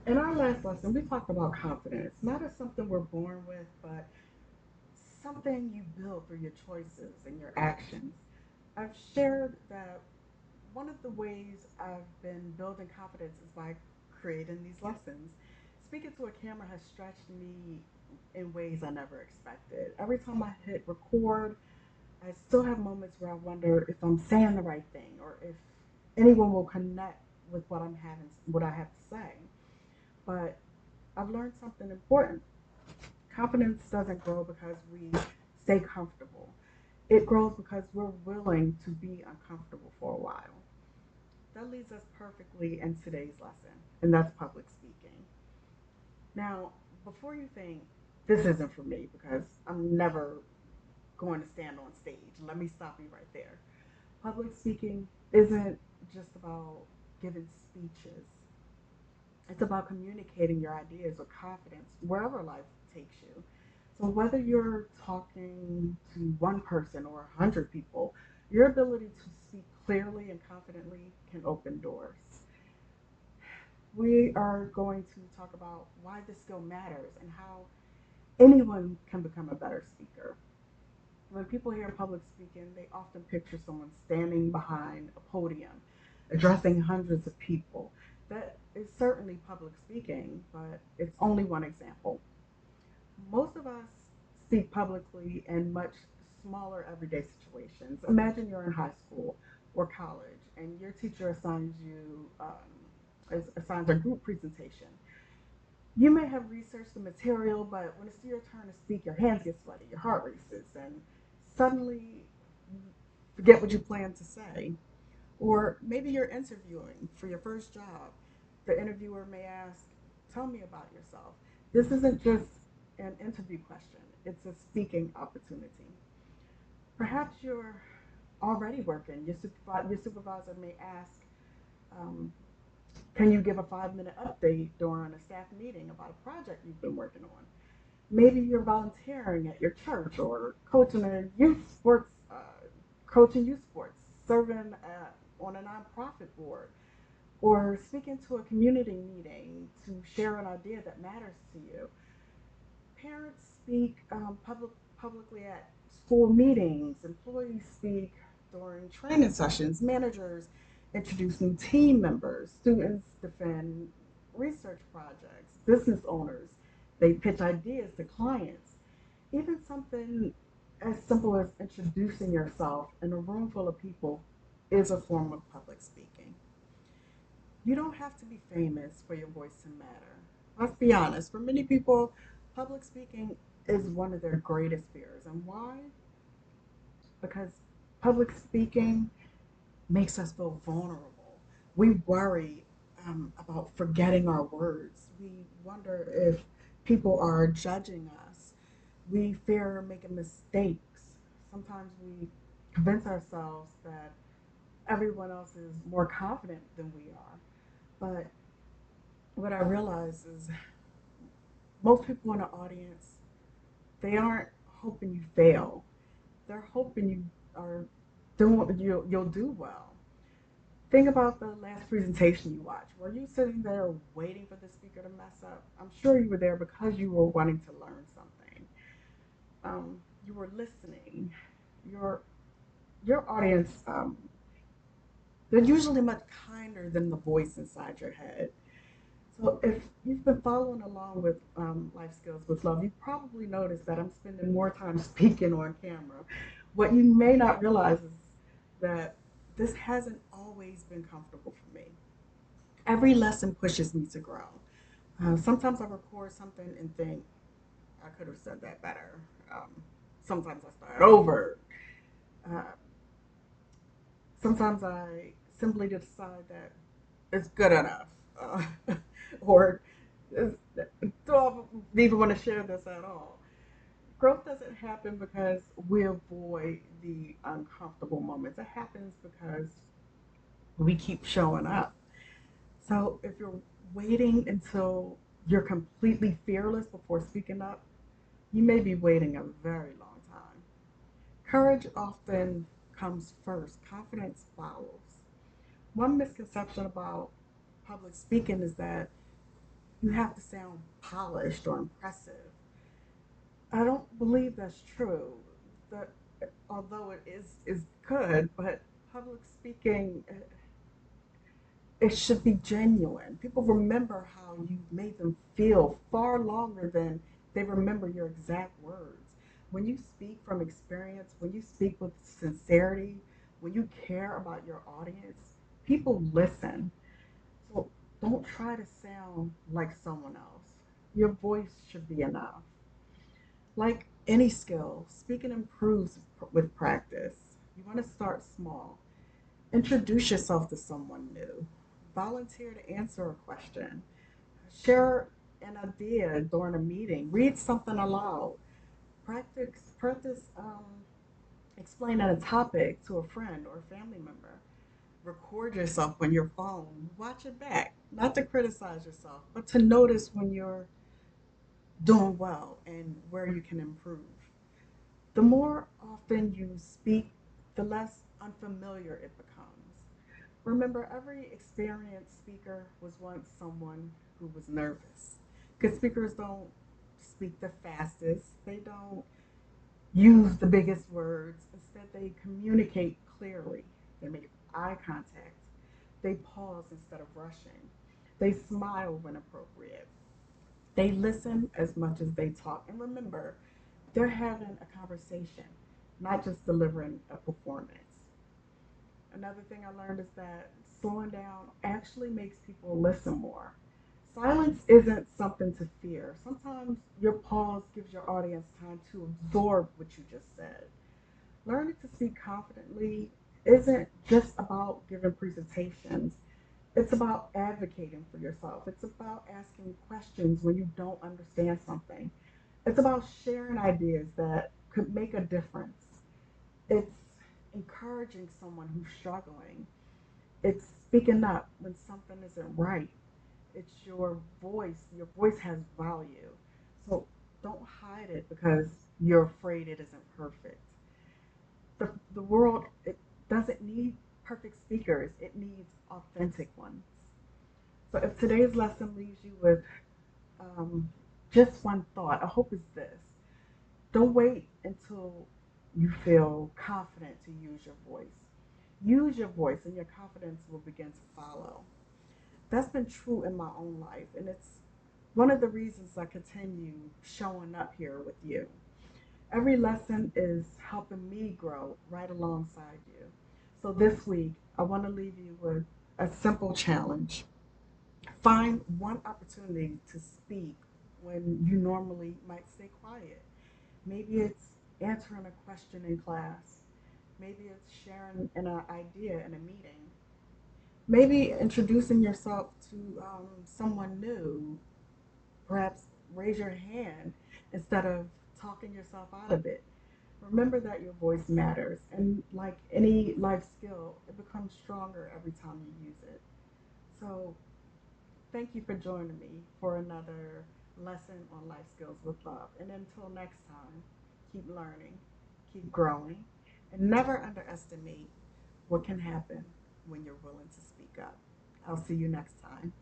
In our last lesson, we talked about confidence, not as something we're born with, but something you build through your choices and your actions. I've shared that one of the ways I've been building confidence is by creating these lessons. Speaking to a camera has stretched me in ways I never expected. Every time I hit record, I still have moments where I wonder if I'm saying the right thing or if anyone will connect with what I have to say. But I've learned something important. Confidence doesn't grow because we stay comfortable. It grows because we're willing to be uncomfortable for a while. That leads us perfectly in today's lesson, and that's public speaking. Now, before you think this isn't for me because I'm never going to stand on stage, let me stop you right there. Public speaking isn't just about giving speeches, it's about communicating your ideas with confidence wherever life takes you. So, whether you're talking to one person or 100 people, your ability to speak clearly and confidently can open doors. We are going to talk about why this skill matters and how anyone can become a better speaker. When people hear public speaking, they often picture someone standing behind a podium, addressing hundreds of people. That is certainly public speaking, but it's only one example. Most of us speak publicly in much smaller everyday situations. Imagine you're in high school or college, and your teacher assigns a group presentation. You may have researched the material, but when it's your turn to speak, your hands get sweaty, your heart races, and suddenly you forget what you plan to say. Or maybe you're interviewing for your first job. The interviewer may ask, "Tell me about yourself." This isn't just an interview question, it's a speaking opportunity. Perhaps you're already working. Your supervisor may ask, um, "Can you give a 5 minute update during a staff meeting about a project you've been working on?" Maybe you're volunteering at your church or coaching youth sports, serving on a nonprofit board, or speaking to a community meeting to share an idea that matters to you. Parents speak publicly at school meetings, employees speak during training sessions, managers introduce new team members, students defend research projects, business owners, they pitch ideas to clients. Even something as simple as introducing yourself in a room full of people is a form of public speaking. You don't have to be famous for your voice to matter. Let's be honest, for many people, public speaking is one of their greatest fears. And why? Because public speaking makes us feel vulnerable. We worry about forgetting our words. We wonder if people are judging us. We fear making mistakes. Sometimes we convince ourselves that everyone else is more confident than we are. But what I realize is most people in the audience, they aren't hoping you fail. They're hoping you are doing you'll do well. Think about the last presentation you watched. Were you sitting there waiting for the speaker to mess up? I'm sure you were there because you were wanting to learn something. You were listening. Your your audience, they're usually much kinder than the voice inside your head. So if you've been following along with Life Skills with Love, you've probably noticed that I'm spending more time speaking on camera. What you may not realize is that this hasn't always been comfortable for me. Every lesson pushes me to grow. Sometimes I record something and think I could have said that better. Sometimes I start over. Uh, Sometimes I simply decide that it's good enough, or do I even want to share this at all? Growth doesn't happen because we avoid the uncomfortable moments. It happens because we keep showing up. So if you're waiting until you're completely fearless before speaking up, you may be waiting a very long time. Courage often comes first, confidence follows. One misconception about public speaking is that you have to sound polished or impressive. I don't believe that's true. The, although it is good, but public speaking, it should be genuine. People remember how you made them feel far longer than they remember your exact words. When you speak from experience, when you speak with sincerity, when you care about your audience, people listen. So don't try to sound like someone else. Your voice should be enough. Like any skill, speaking improves with practice. You want to start small. Introduce yourself to someone new. Volunteer to answer a question. Share an idea during a meeting. Read something aloud. Practice explaining a topic to a friend or a family member. Record yourself on your phone. Watch it back. Not to criticize yourself, but to notice when you're doing well and where you can improve. The more often you speak, the less unfamiliar it becomes. Remember, every experienced speaker was once someone who was nervous. Because speakers don't speak the fastest, they don't use the biggest words. Instead, they communicate clearly. They make eye contact. They pause instead of rushing. They smile when appropriate. They listen as much as they talk. And remember, they're having a conversation, not just delivering a performance. Another thing I learned is that slowing down actually makes people listen more. Silence isn't something to fear. Sometimes your pause gives your audience time to absorb what you just said. Learning to speak confidently isn't just about giving presentations, it's about advocating for yourself. It's about asking questions when you don't understand something. It's about sharing ideas that could make a difference. It's encouraging someone who's struggling. It's speaking up when something isn't right. It's your voice. Your voice has value. So don't hide it because you're afraid it isn't perfect. The world, it doesn't need perfect speakers, it needs authentic ones. So if today's lesson leaves you with um, just one thought, I hope it's this. Don't wait until you feel confident to use your voice. Use your voice and your confidence will begin to follow. That's been true in my own life, and it's one of the reasons I continue showing up here with you. Every lesson is helping me grow right alongside you. So this week, I want to leave you with a simple challenge. Find one opportunity to speak when you normally might stay quiet. Maybe it's answering a question in class. Maybe it's sharing an idea in a meeting. Maybe introducing yourself to someone new. Perhaps raise your hand instead of talking yourself out of it. Remember that your voice matters, and like any life skill, it becomes stronger every time you use it. So, thank you for joining me for another lesson on life skills with love. And until next time, keep learning, keep growing, and never underestimate what can happen when you're willing to speak up. I'll see you next time.